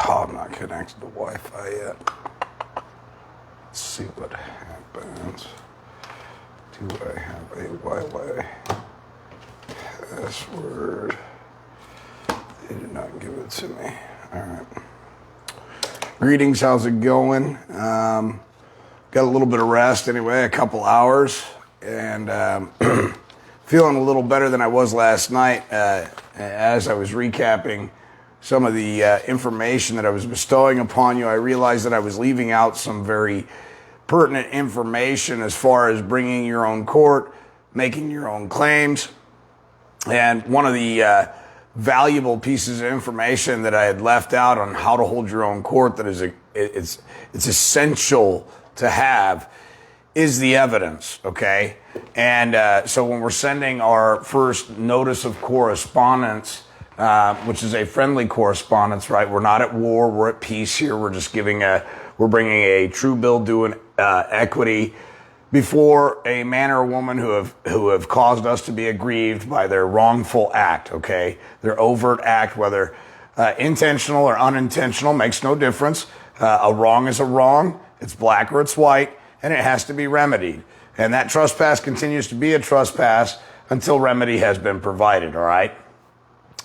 Oh, I'm not connected to Wi-Fi yet. Let's see what happens. Do I have a Wi-Fi password? They did not give it to me. All right. Greetings, how's it going? Got a little bit of rest anyway, a couple hours, and feeling a little better than I was last night as I was recapping some of the information that I was bestowing upon you. I realized that I was leaving out some very pertinent information as far as bringing your own court, making your own claims. And one of the valuable pieces of information that I had left out on how to hold your own court that is it's essential to have is the evidence, okay? And so when we're sending our first notice of correspondence, which is a friendly correspondence, right? We're not at war, we're at peace here. We're just we're bringing a true bill due in equity before a man or woman who have caused us to be aggrieved by their wrongful act, okay? Their overt act, whether intentional or unintentional, makes no difference. A wrong is a wrong, it's black or it's white, and it has to be remedied. And that trespass continues to be a trespass until remedy has been provided, all right?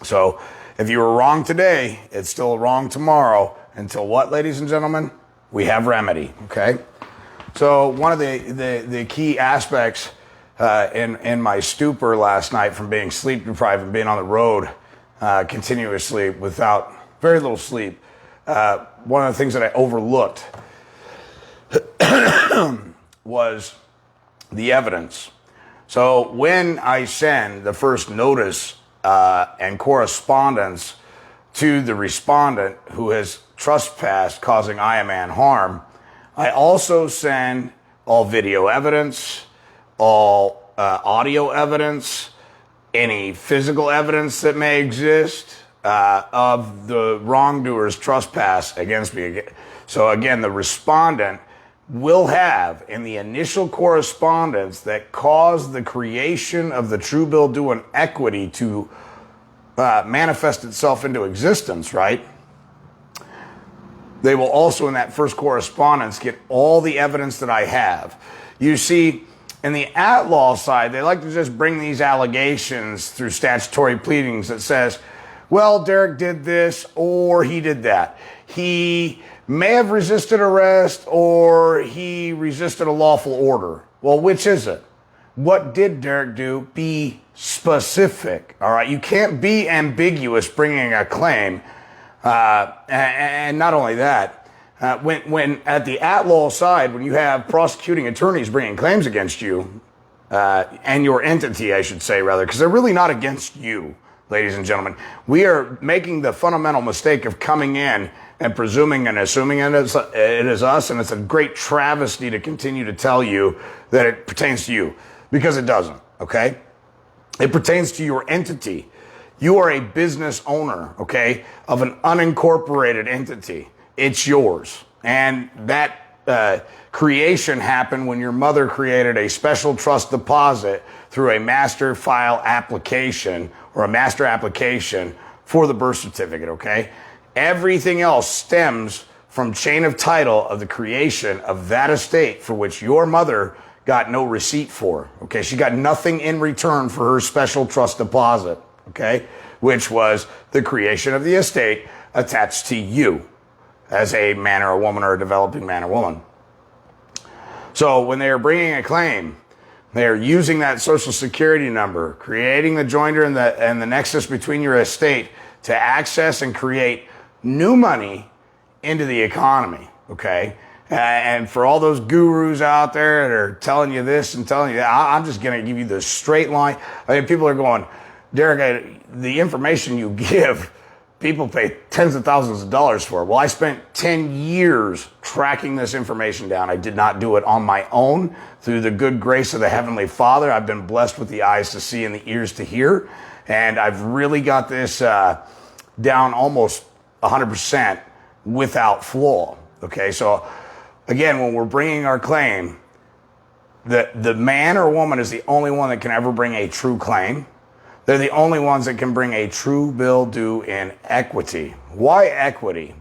So if you were wrong today, it's still wrong tomorrow until what, ladies and gentlemen? We have remedy, okay? So one of the key aspects in my stupor last night from being sleep deprived and being on the road continuously without very little sleep, one of the things that I overlooked was the evidence. So when I send the first notice and correspondence to the respondent who has trespassed causing I a man harm, I also send all video evidence, all audio evidence, any physical evidence that may exist of the wrongdoer's trespass against me. So again, the respondent will have in the initial correspondence that caused the creation of the true bill due in equity to manifest itself into existence, right? They will also in that first correspondence get all the evidence that I have. You see, in the at-law side, they like to just bring these allegations through statutory pleadings that says, well, Derek did this or he did that. He may have resisted arrest or he resisted a lawful order. Well, which is it? What did Derek do? Be specific, all right? You can't be ambiguous bringing a claim. And not only that, when at the at-law side, when you have prosecuting attorneys bringing claims against you, and your entity, I should say, rather, because they're really not against you, ladies and gentlemen. We are making the fundamental mistake of coming in and presuming and assuming it is us, and it's a great travesty to continue to tell you that it pertains to you, because it doesn't, okay? It pertains to your entity. You are a business owner, okay, of an unincorporated entity. It's yours. And that creation happened when your mother created a special trust deposit through a master file application or a master application for the birth certificate, okay? Everything else stems from chain of title of the creation of that estate for which your mother got no receipt for, okay? She got nothing in return for her special trust deposit, okay? Which was the creation of the estate attached to you as a man or a woman or a developing man or woman. So when they are bringing a claim, they are using that social security number, creating the joinder and the nexus between your estate to access and create new money into the economy, okay? And for all those gurus out there that are telling you this and telling you that, I'm just going to give you the straight line. I mean, people are going, Derek, the information you give, people pay tens of thousands of dollars for. Well, I spent 10 years tracking this information down. I did not do it on my own. Through the good grace of the Heavenly Father, I've been blessed with the eyes to see and the ears to hear. And I've really got this down almost 100% without flaw. Okay, so again, when we're bringing our claim, the man or woman is the only one that can ever bring a true claim. They're the only ones that can bring a true bill due in equity. Why equity?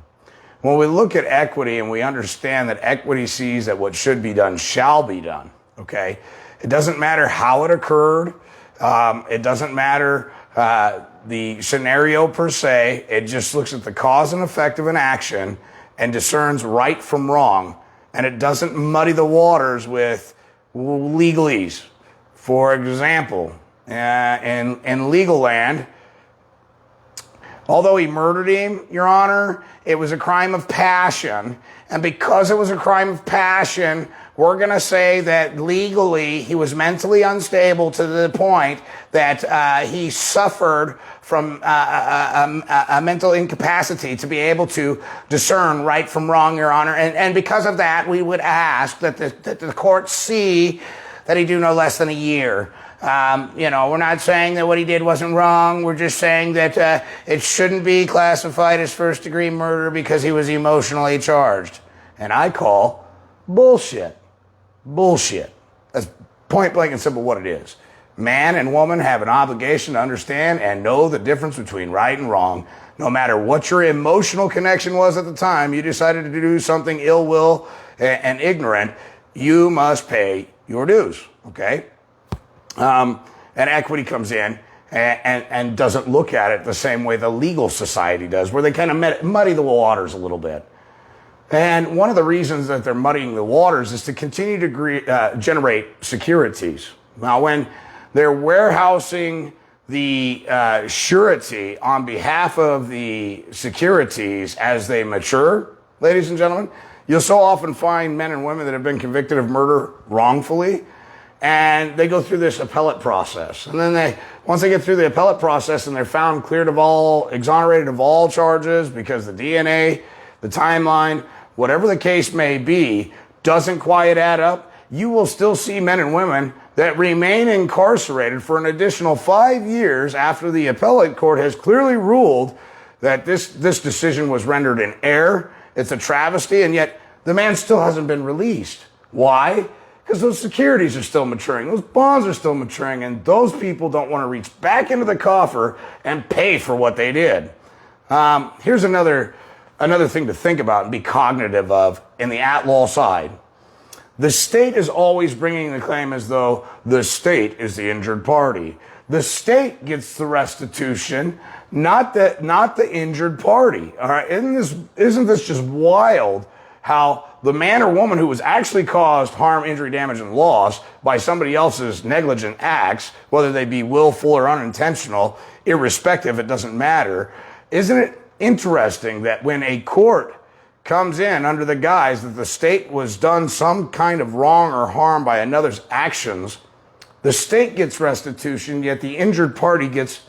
When we look at equity and we understand that equity sees that what should be done shall be done, okay? It doesn't matter how it occurred. It doesn't matter the scenario per se. It just looks at the cause and effect of an action and discerns right from wrong. And it doesn't muddy the waters with legalese. For example, in legal land, although he murdered him, Your Honor, it was a crime of passion. And because it was a crime of passion, we're going to say that legally he was mentally unstable to the point that he suffered from a mental incapacity to be able to discern right from wrong, Your Honor. And because of that, we would ask that the court see that he do no less than a year. We're not saying that what he did wasn't wrong. We're just saying that it shouldn't be classified as first-degree murder because he was emotionally charged. And I call bullshit. Bullshit. That's point blank and simple what it is. Man and woman have an obligation to understand and know the difference between right and wrong. No matter what your emotional connection was at the time, you decided to do something ill will and ignorant, you must pay your dues, okay? And equity comes in and doesn't look at it the same way the legal society does, where they kind of muddy the waters a little bit. And one of the reasons that they're muddying the waters is to continue to generate securities. Now, when they're warehousing the surety on behalf of the securities as they mature, ladies and gentlemen, you'll so often find men and women that have been convicted of murder wrongfully, and they go through this appellate process. And then once they get through the appellate process and they're found exonerated of all charges because the DNA, the timeline, whatever the case may be, doesn't quite add up, you will still see men and women that remain incarcerated for an additional 5 years after the appellate court has clearly ruled that this decision was rendered in error. It's a travesty, and yet the man still hasn't been released. Why? Because those securities are still maturing, those bonds are still maturing, and those people don't want to reach back into the coffer and pay for what they did. Here's another thing to think about and be cognitive of in the at-law side. The state is always bringing the claim as though the state is the injured party. The state gets the restitution, not the injured party. All right, isn't this just wild? How the man or woman who was actually caused harm, injury, damage, and loss by somebody else's negligent acts, whether they be willful or unintentional, irrespective, it doesn't matter. Isn't it interesting that when a court comes in under the guise that the state was done some kind of wrong or harm by another's actions, the state gets restitution, yet the injured party gets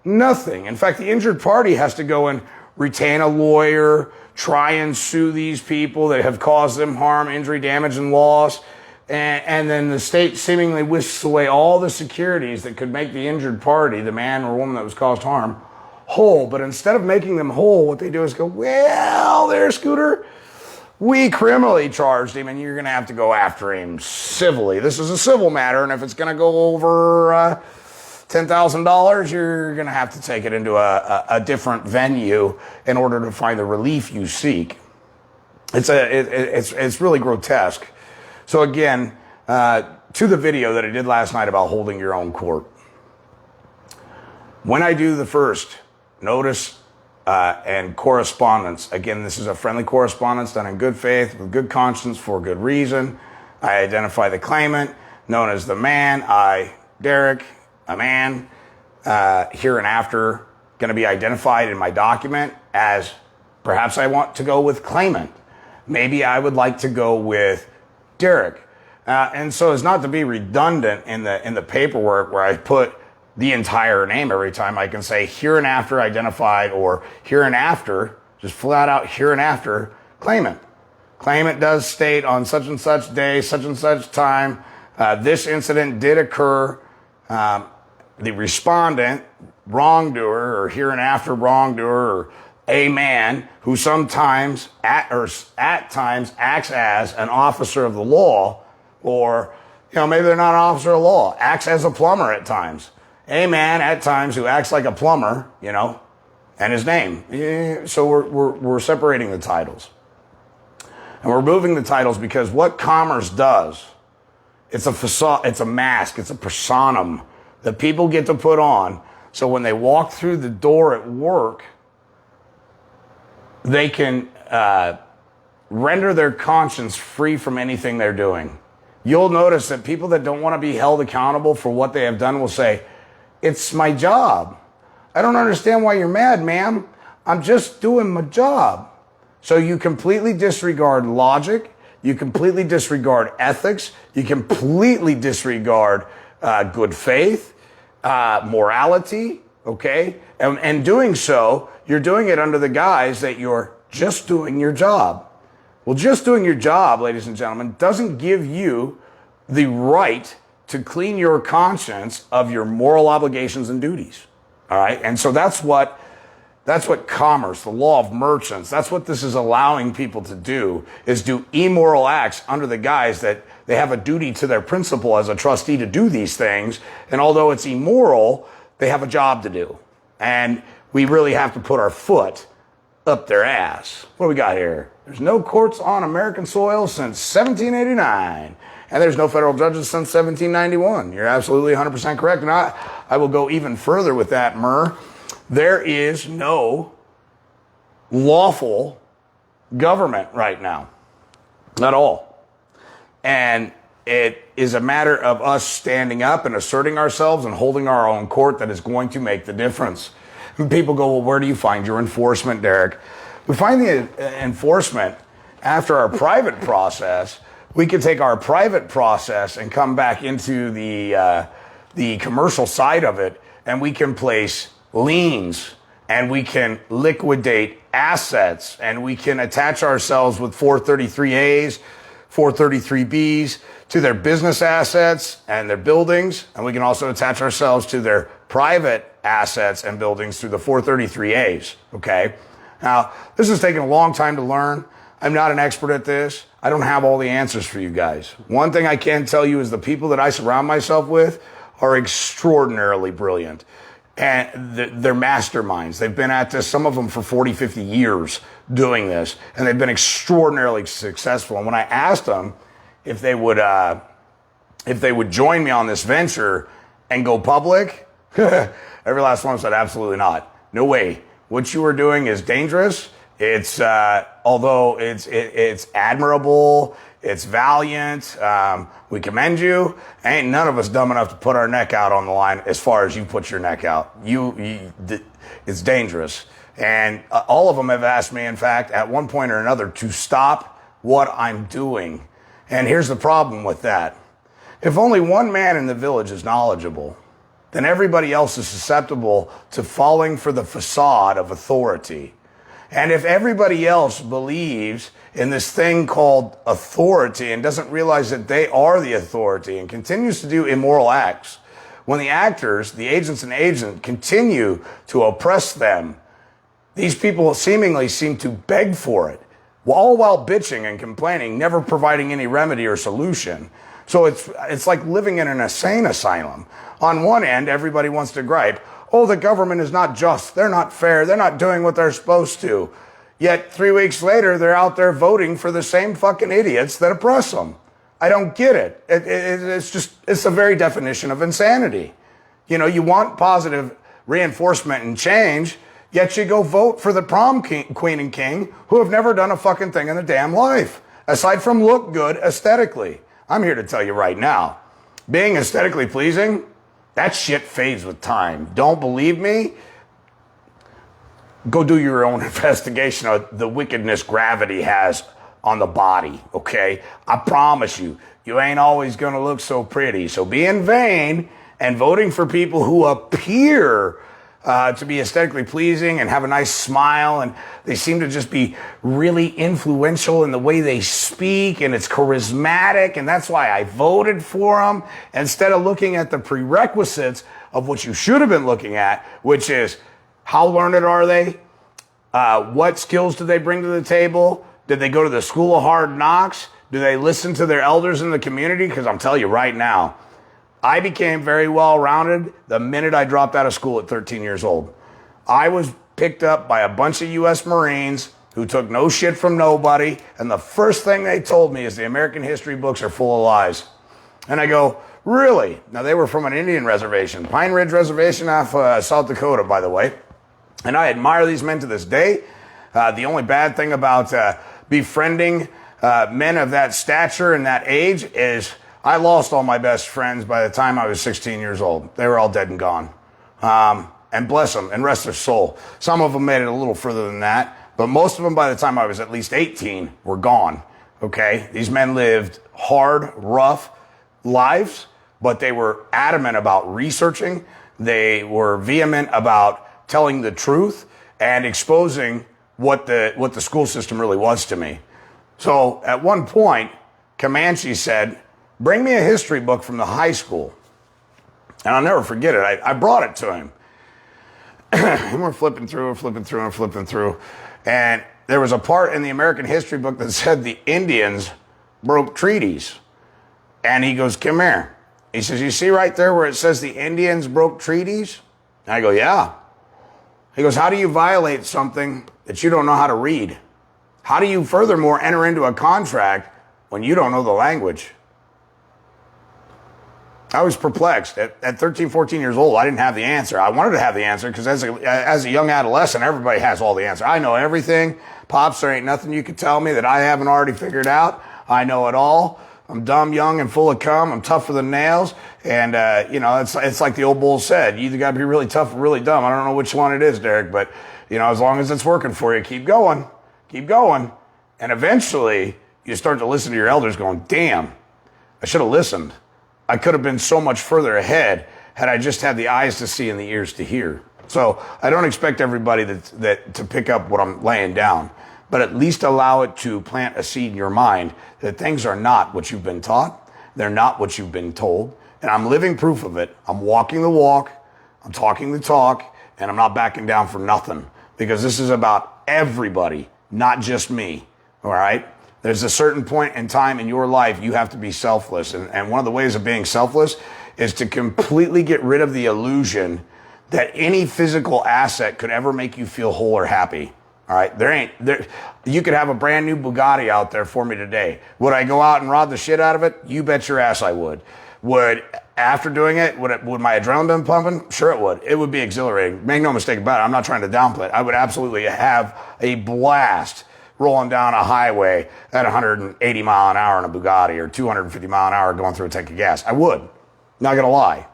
nothing. In fact, the injured party has to go and retain a lawyer, try and sue these people that have caused them harm, injury, damage, and loss. And then the state seemingly whisks away all the securities that could make the injured party, the man or woman that was caused harm, whole. But instead of making them whole, what they do is go, well, there, Scooter, we criminally charged him, and you're going to have to go after him civilly. This is a civil matter, and if it's going to go over $10,000, you're going to have to take it into a different venue in order to find the relief you seek. It's really grotesque. So again, to the video that I did last night about holding your own court. When I do the first notice and correspondence, again, this is a friendly correspondence done in good faith, with good conscience, for good reason. I identify the claimant, known as the man. I, Derek, a man, hereinafter going to be identified in my document as perhaps I want to go with claimant. Maybe I would like to go with Derek. And so as not to be redundant in the paperwork where I put the entire name every time, I can say hereinafter identified, or hereinafter, just flat out hereinafter claimant. Claimant does state on such and such day, such and such time, this incident did occur. The respondent, wrongdoer, or hereinafter wrongdoer, or a man who sometimes at times acts as an officer of the law, or maybe they're not an officer of law, acts as a plumber at times. A man at times who acts like a plumber, and his name. So we're separating the titles. And we're removing the titles because what commerce does, it's a facade, it's a mask, it's a personam that people get to put on. So when they walk through the door at work, they can render their conscience free from anything they're doing. You'll notice that people that don't want to be held accountable for what they have done will say, it's my job. I don't understand why you're mad, ma'am. I'm just doing my job. So you completely disregard logic. You completely disregard ethics. You completely disregard good faith, morality, okay? And doing so, you're doing it under the guise that you're just doing your job. Well, just doing your job, ladies and gentlemen, doesn't give you the right to clean your conscience of your moral obligations and duties. All right? And so that's what commerce, the law of merchants, that's what this is allowing people to do, is do immoral acts under the guise that they have a duty to their principal as a trustee to do these things. And although it's immoral, they have a job to do. And we really have to put our foot up their ass. What do we got here? There's no courts on American soil since 1789. And there's no federal judges since 1791. You're absolutely 100% correct. And I will go even further with that, Murr. There is no lawful government right now. Not all. And it is a matter of us standing up and asserting ourselves and holding our own court that is going to make the difference. And people go, well, where do you find your enforcement, Derek? We find the enforcement after our private process. We can take our private process and come back into the commercial side of it, and we can place liens, and we can liquidate assets, and we can attach ourselves with 433As, 433Bs to their business assets and their buildings, and we can also attach ourselves to their private assets and buildings through the 433As, okay? Now, this has taken a long time to learn. I'm not an expert at this. I don't have all the answers for you guys. One thing I can tell you is the people that I surround myself with are extraordinarily brilliant. And they're masterminds. They've been at this, some of them for 40, 50 years doing this, and they've been extraordinarily successful. And when I asked them if they would join me on this venture and go public, every last one said, absolutely not. No way. What you are doing is dangerous. It's, although it's admirable, it's valiant, we commend you. Ain't none of us dumb enough to put our neck out on the line as far as you put your neck out. It's dangerous. And all of them have asked me, in fact, at one point or another, to stop what I'm doing. And here's the problem with that. If only one man in the village is knowledgeable, then everybody else is susceptible to falling for the facade of authority. And if everybody else believes in this thing called authority and doesn't realize that they are the authority and continues to do immoral acts, when the actors, the agents and agent, continue to oppress them, these people seemingly seem to beg for it, all while bitching and complaining, never providing any remedy or solution. So it's like living in an insane asylum. On one end, everybody wants to gripe, oh, the government is not just, they're not fair, they're not doing what they're supposed to. Yet 3 weeks later, they're out there voting for the same fucking idiots that oppress them. I don't get it. It's the very definition of insanity. You know, you want positive reinforcement and change, yet you go vote for the prom queen and king who have never done a fucking thing in their damn life, aside from look good aesthetically. I'm here to tell you right now, being aesthetically pleasing, that shit fades with time. Don't believe me? Go do your own investigation of the wickedness gravity has on the body, okay? I promise you, you ain't always gonna look so pretty. So being vain and voting for people who appear to be aesthetically pleasing and have a nice smile, and they seem to just be really influential in the way they speak, and it's charismatic, and that's why I voted for them, instead of looking at the prerequisites of what you should have been looking at, which is how learned are they? What skills do they bring to the table? Did they go to the school of hard knocks? Do they listen to their elders in the community? Because I'm telling you right now, I became very well-rounded the minute I dropped out of school at 13 years old. I was picked up by a bunch of U.S. Marines who took no shit from nobody. And the first thing they told me is the American history books are full of lies. And I go, really? Now, they were from an Indian reservation, Pine Ridge Reservation off South Dakota, by the way. And I admire these men to this day. The only bad thing about befriending men of that stature and that age is I lost all my best friends by the time I was 16 years old. They were all dead and gone. And bless them and rest their soul. Some of them made it a little further than that, but most of them by the time I was at least 18 were gone. Okay? These men lived hard, rough lives, but they were adamant about researching. They were vehement about telling the truth and exposing what the school system really was to me. So at one point, Comanche said, bring me a history book from the high school. And I'll never forget it. I brought it to him. And we're flipping through. And there was a part in the American history book that said the Indians broke treaties. And he goes, come here. He says, you see right there where it says the Indians broke treaties? And I go, yeah. He goes, how do you violate something that you don't know how to read? How do you furthermore enter into a contract when you don't know the language? I was perplexed. At 13, 14 years old, I didn't have the answer. I wanted to have the answer because as a young adolescent, everybody has all the answer. I know everything. Pops, there ain't nothing you can tell me that I haven't already figured out. I know it all. I'm dumb, young, and full of cum. I'm tougher than nails. And, it's like the old bull said, you either got to be really tough or really dumb. I don't know which one it is, Derek, but, as long as it's working for you, keep going. Keep going. And eventually, you start to listen to your elders going, damn, I should have listened. I could have been so much further ahead had I just had the eyes to see and the ears to hear. So I don't expect everybody that to pick up what I'm laying down, but at least allow it to plant a seed in your mind that things are not what you've been taught. They're not what you've been told. And I'm living proof of it. I'm walking the walk. I'm talking the talk. And I'm not backing down for nothing because this is about everybody, not just me. All right? There's a certain point in time in your life you have to be selfless. And one of the ways of being selfless is to completely get rid of the illusion that any physical asset could ever make you feel whole or happy. All right? You could have a brand new Bugatti out there for me today. Would I go out and rob the shit out of it? You bet your ass I would. After doing it, would my adrenaline be pumping? Sure it would. It would be exhilarating. Make no mistake about it. I'm not trying to downplay it. I would absolutely have a blast rolling down a highway at 180 mile an hour in a Bugatti or 250 mile an hour going through a tank of gas. I would. Not going to lie.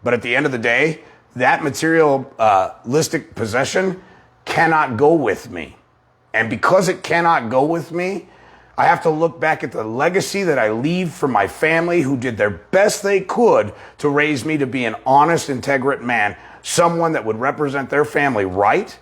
But at the end of the day, that materialistic possession cannot go with me. And because it cannot go with me, I have to look back at the legacy that I leave for my family who did their best they could to raise me to be an honest, integrate man, someone that would represent their family right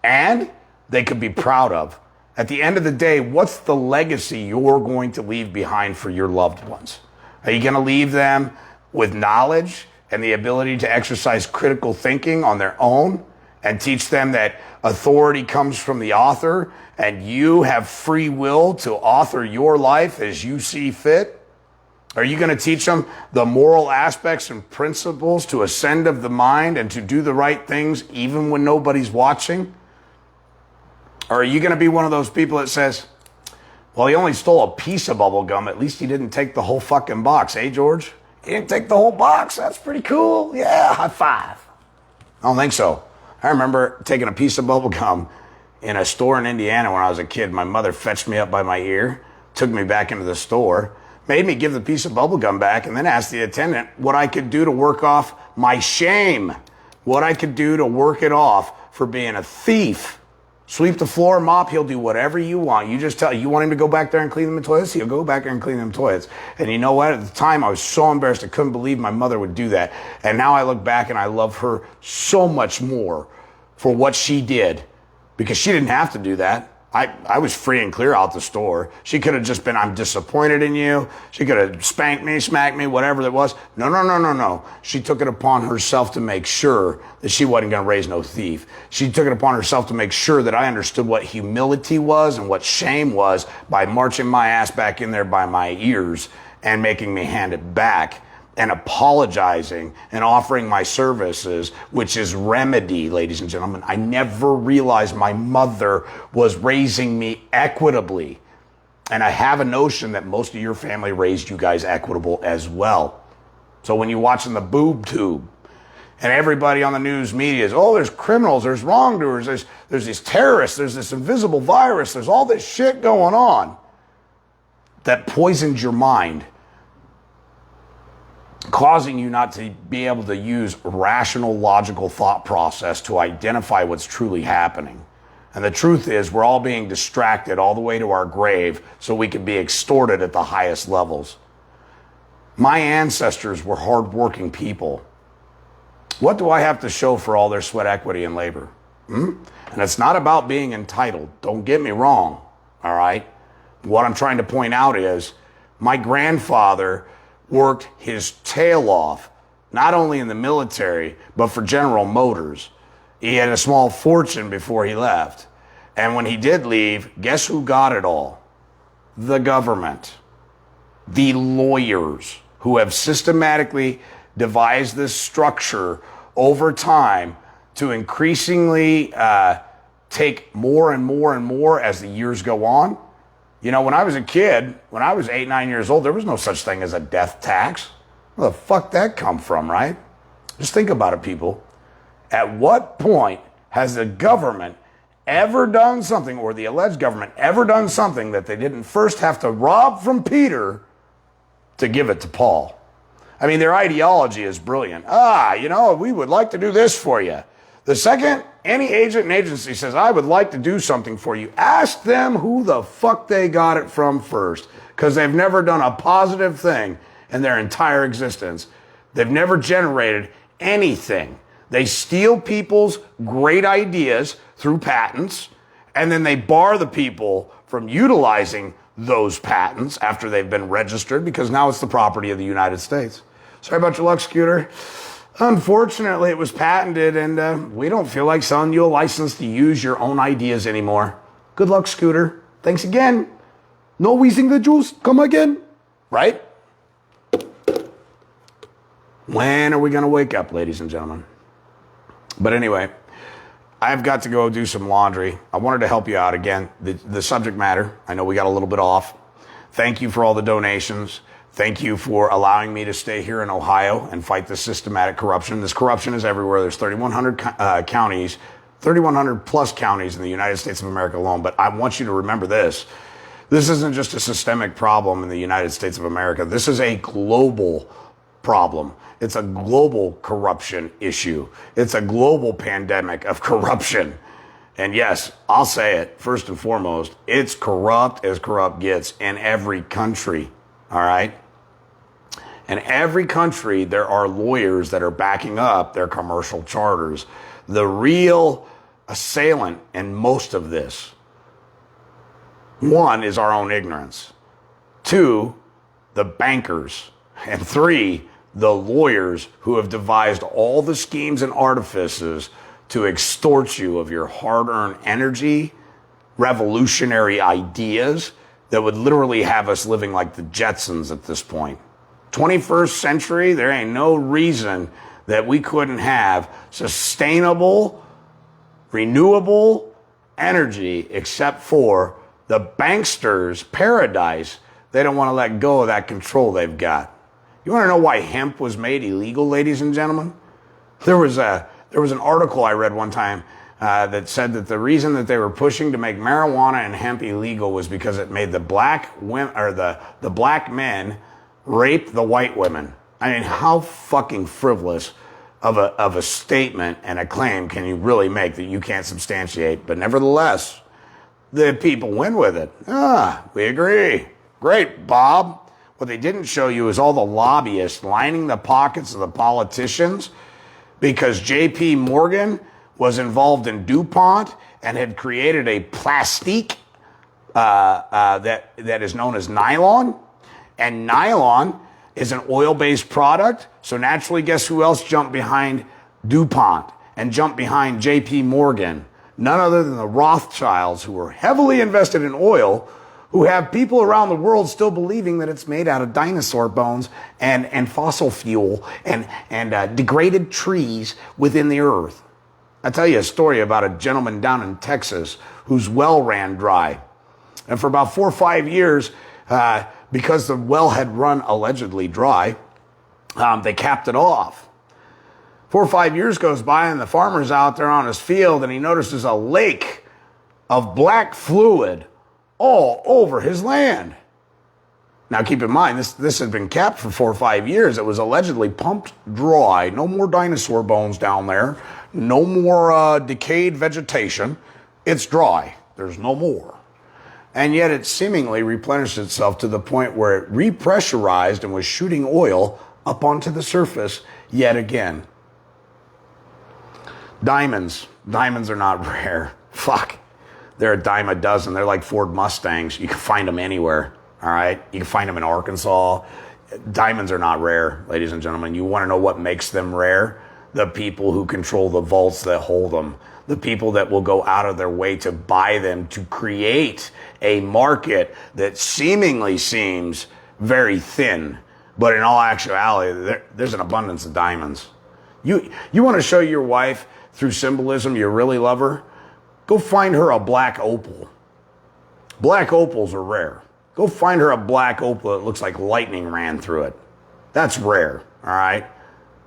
and they could be proud of. At the end of the day, what's the legacy you're going to leave behind for your loved ones? Are you going to leave them with knowledge and the ability to exercise critical thinking on their own and teach them that authority comes from the author and you have free will to author your life as you see fit? Are you going to teach them the moral aspects and principles to ascend of the mind and to do the right things even when nobody's watching? Or are you going to be one of those people that says, well, he only stole a piece of bubble gum. At least he didn't take the whole fucking box. Eh, George? He didn't take the whole box. That's pretty cool. Yeah, high five. I don't think so. I remember taking a piece of bubble gum in a store in Indiana when I was a kid. My mother fetched me up by my ear, took me back into the store, made me give the piece of bubble gum back, and then asked the attendant what I could do to work off my shame, what I could do to work it off for being a thief. Sweep the floor, mop, he'll do whatever you want. You just you want him to go back there and clean them toilets? He'll go back there and clean them toilets. And you know what? At the time, I was so embarrassed. I couldn't believe my mother would do that. And now I look back and I love her so much more for what she did because she didn't have to do that. I was free and clear out the store. She could have just been, I'm disappointed in you. She could have spanked me, smacked me, whatever it was. No. She took it upon herself to make sure that she wasn't going to raise no thief. She took it upon herself to make sure that I understood what humility was and what shame was by marching my ass back in there by my ears and making me hand it back and apologizing and offering my services, which is remedy, ladies and gentlemen. I never realized my mother was raising me equitably. And I have a notion that most of your family raised you guys equitable as well. So when you're watching the boob tube and everybody on the news media is, oh, there's criminals, there's wrongdoers, there's these terrorists, there's this invisible virus, there's all this shit going on that poisons your mind, causing you not to be able to use rational, logical thought process to identify what's truly happening. And the truth is, we're all being distracted all the way to our grave so we can be extorted at the highest levels. My ancestors were hardworking people. What do I have to show for all their sweat equity and labor? And it's not about being entitled. Don't get me wrong, all right? What I'm trying to point out is my grandfather worked his tail off, not only in the military, but for General Motors. He had a small fortune before he left. And when he did leave, guess who got it all? The government. The lawyers who have systematically devised this structure over time to increasingly take more and more and more as the years go on. You know, when I was a kid, when I was 8, 9 years old, there was no such thing as a death tax. Where the fuck that come from, right? Just think about it, people. At what point has the government ever done something, or the alleged government ever done something, that they didn't first have to rob from Peter to give it to Paul? I mean, their ideology is brilliant. You know, we would like to do this for you. The second any agent and agency says, I would like to do something for you, ask them who the fuck they got it from first, because they've never done a positive thing in their entire existence. They've never generated anything. They steal people's great ideas through patents, and then they bar the people from utilizing those patents after they've been registered, because now it's the property of the United States. Sorry about your luck, Scooter. Unfortunately, it was patented, and we don't feel like selling you a license to use your own ideas anymore. Good luck, Scooter. Thanks again. No wheezing the juice. Come again. Right? When are we going to wake up, ladies and gentlemen? But anyway, I've got to go do some laundry. I wanted to help you out again. The subject matter, I know we got a little bit off. Thank you for all the donations. Thank you for allowing me to stay here in Ohio and fight this systematic corruption. This corruption is everywhere. There's 3,100 counties, 3,100 plus counties in the United States of America alone. But I want you to remember this. This isn't just a systemic problem in the United States of America. This is a global problem. It's a global corruption issue. It's a global pandemic of corruption. And yes, I'll say it, first and foremost, it's corrupt as corrupt gets in every country, all right? In every country, there are lawyers that are backing up their commercial charters. The real assailant in most of this, one, is our own ignorance. Two, the bankers. And three, the lawyers who have devised all the schemes and artifices to extort you of your hard-earned energy, revolutionary ideas that would literally have us living like the Jetsons at this point. 21st century, there ain't no reason that we couldn't have sustainable, renewable energy except for the banksters' paradise. They don't want to let go of that control they've got. You want to know why hemp was made illegal, ladies and gentlemen? There was an article I read one time that said that the reason that they were pushing to make marijuana and hemp illegal was because it made the black women, or the black men rape the white women. I mean, how fucking frivolous of a statement and a claim can you really make that you can't substantiate? But nevertheless, the people win with it. We agree. Great, Bob. What they didn't show you is all the lobbyists lining the pockets of the politicians because J.P. Morgan was involved in DuPont and had created a plastique that is known as nylon. And nylon is an oil-based product. So naturally, guess who else jumped behind DuPont and jumped behind J.P. Morgan? None other than the Rothschilds, who were heavily invested in oil, who have people around the world still believing that it's made out of dinosaur bones and fossil fuel and degraded trees within the earth. I'll tell you a story about a gentleman down in Texas whose well ran dry. And for about 4 or 5 years, because the well had run allegedly dry, they capped it off. 4 or 5 years goes by and the farmer's out there on his field and he notices a lake of black fluid all over his land. Now keep in mind, this had been capped for 4 or 5 years. It was allegedly pumped dry. No more dinosaur bones down there. No more decayed vegetation. It's dry. There's no more. And yet it seemingly replenished itself to the point where it repressurized and was shooting oil up onto the surface yet again. Diamonds. Diamonds are not rare. Fuck. They're a dime a dozen. They're like Ford Mustangs. You can find them anywhere. All right. You can find them in Arkansas. Diamonds are not rare, ladies and gentlemen. You want to know what makes them rare? The people who control the vaults that hold them. The people that will go out of their way to buy them, to create a market that seemingly seems very thin. But in all actuality, there's an abundance of diamonds. You want to show your wife through symbolism you really love her? Go find her a black opal. Black opals are rare. Go find her a black opal that looks like lightning ran through it. That's rare, all right?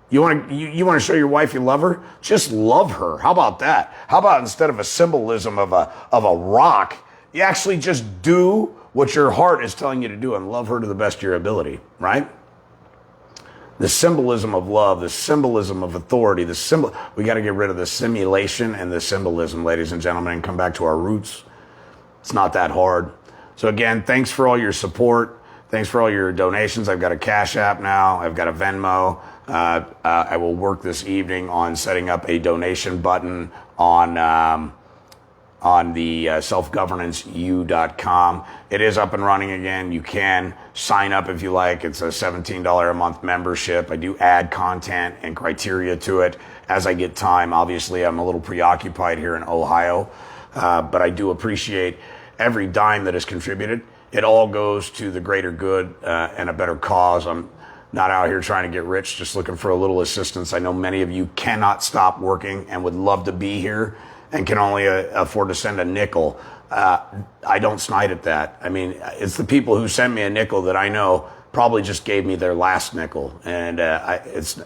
You want to show your wife you love her? Just love her. How about that? How about instead of a symbolism of a rock, you actually just do what your heart is telling you to do and love her to the best of your ability, right? The symbolism of love, the symbolism of authority, we got to get rid of the simulation and the symbolism, ladies and gentlemen, and come back to our roots. It's not that hard. So again, thanks for all your support. Thanks for all your donations. I've got a Cash App now. I've got a Venmo. I will work this evening on setting up a donation button on the selfgovernanceU.com. It is up and running again. You can sign up if you like. It's a $17 a month membership. I do add content and criteria to it as I get time. Obviously, I'm a little preoccupied here in Ohio, but I do appreciate every dime that is contributed. It all goes to the greater good and a better cause. I'm not out here trying to get rich, just looking for a little assistance. I know many of you cannot stop working and would love to be here and can only afford to send a nickel. I don't snide at that. I mean, it's the people who send me a nickel that I know probably just gave me their last nickel. And it's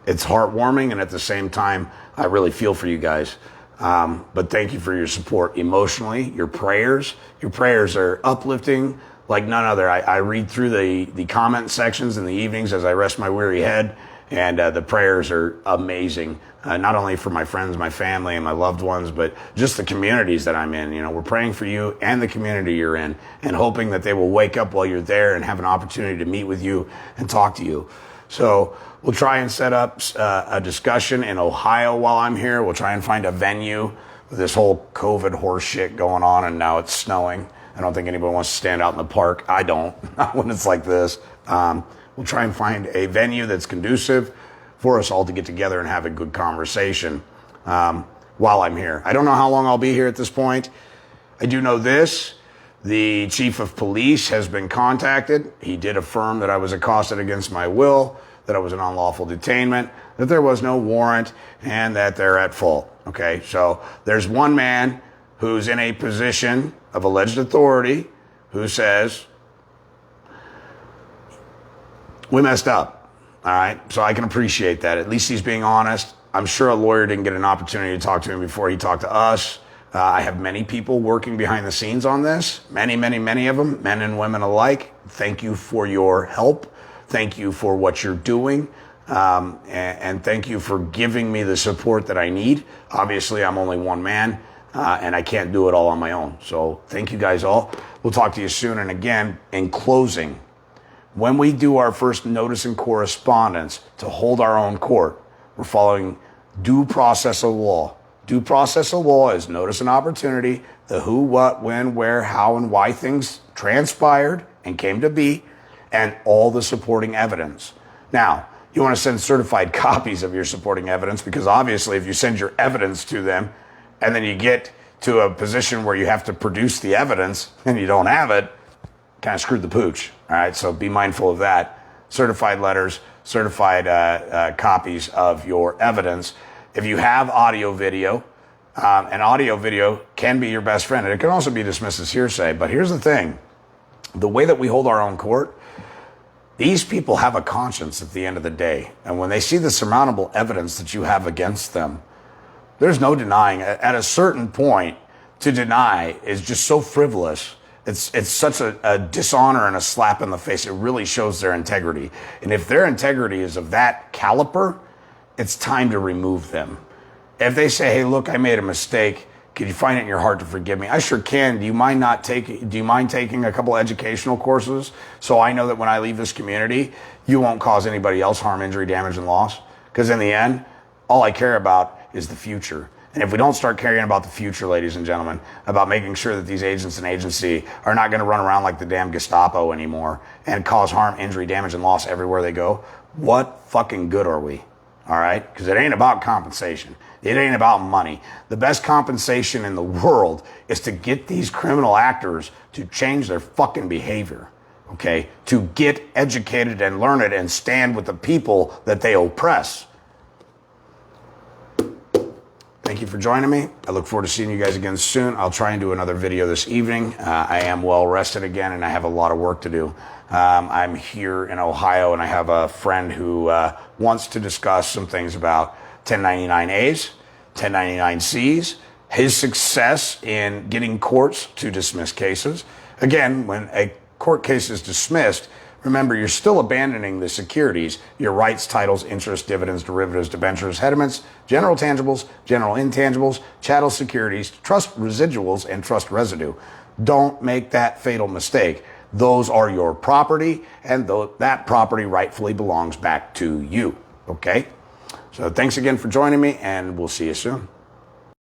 heartwarming, and at the same time, I really feel for you guys. But thank you for your support emotionally, your prayers. Your prayers are uplifting like none other. I read through the comment sections in the evenings as I rest my weary head, and the prayers are amazing. Not only for my friends, my family, and my loved ones, but just the communities that I'm in. You know, we're praying for you and the community you're in, and hoping that they will wake up while you're there and have an opportunity to meet with you and talk to you. So we'll try and set up a discussion in Ohio while I'm here. We'll try and find a venue with this whole COVID horse shit going on, and now it's snowing. I don't think anybody wants to stand out in the park. I don't, not when it's like this. We'll try and find a venue that's conducive for us all to get together and have a good conversation while I'm here. I don't know how long I'll be here at this point. I do know this. The chief of police has been contacted. He did affirm that I was accosted against my will, that I was an unlawful detainment, that there was no warrant, and that they're at fault. Okay, so there's one man who's in a position of alleged authority who says, we messed up. All right, so I can appreciate that. At least he's being honest. I'm sure a lawyer didn't get an opportunity to talk to him before he talked to us. I have many people working behind the scenes on this. Many, many, many of them, men and women alike. Thank you for your help. Thank you for what you're doing. And thank you for giving me the support that I need. Obviously, I'm only one man, and I can't do it all on my own. So thank you guys all. We'll talk to you soon. And again, in closing, when we do our first notice and correspondence to hold our own court, we're following due process of law. Due process of law is notice and opportunity, the who, what, when, where, how, and why things transpired and came to be, and all the supporting evidence. Now, you want to send certified copies of your supporting evidence, because obviously if you send your evidence to them and then you get to a position where you have to produce the evidence and you don't have it, kind of screwed the pooch. All right, so be mindful of that. Certified letters, certified copies of your evidence. If you have audio, video, and audio, video can be your best friend. And it can also be dismissed as hearsay. But here's the thing. The way that we hold our own court, these people have a conscience at the end of the day. And when they see the surmountable evidence that you have against them, there's no denying. At a certain point, to deny is just so frivolous. It's such a dishonor and a slap in the face. It really shows their integrity. And if their integrity is of that caliber, it's time to remove them. If they say, hey, look, I made a mistake. Can you find it in your heart to forgive me? I sure can. Do you mind taking a couple educational courses so I know that when I leave this community, you won't cause anybody else harm, injury, damage, and loss? Because in the end, all I care about is the future. And if we don't start caring about the future, ladies and gentlemen, about making sure that these agents and agency are not going to run around like the damn Gestapo anymore and cause harm, injury, damage, and loss everywhere they go, what fucking good are we? All right? Because it ain't about compensation. It ain't about money. The best compensation in the world is to get these criminal actors to change their fucking behavior, okay? To get educated and learn it and stand with the people that they oppress. Thank you for joining me. I look forward to seeing you guys again soon. I'll try and do another video this evening. I am well rested again, and I have a lot of work to do. I'm here in Ohio, and I have a friend who wants to discuss some things about 1099As, 1099Cs, his success in getting courts to dismiss cases. Again, when a court case is dismissed, remember, you're still abandoning the securities, your rights, titles, interests, dividends, derivatives, debentures, hediments, general tangibles, general intangibles, chattel securities, trust residuals, and trust residue. Don't make that fatal mistake. Those are your property, and that property rightfully belongs back to you, okay? So thanks again for joining me, and we'll see you soon.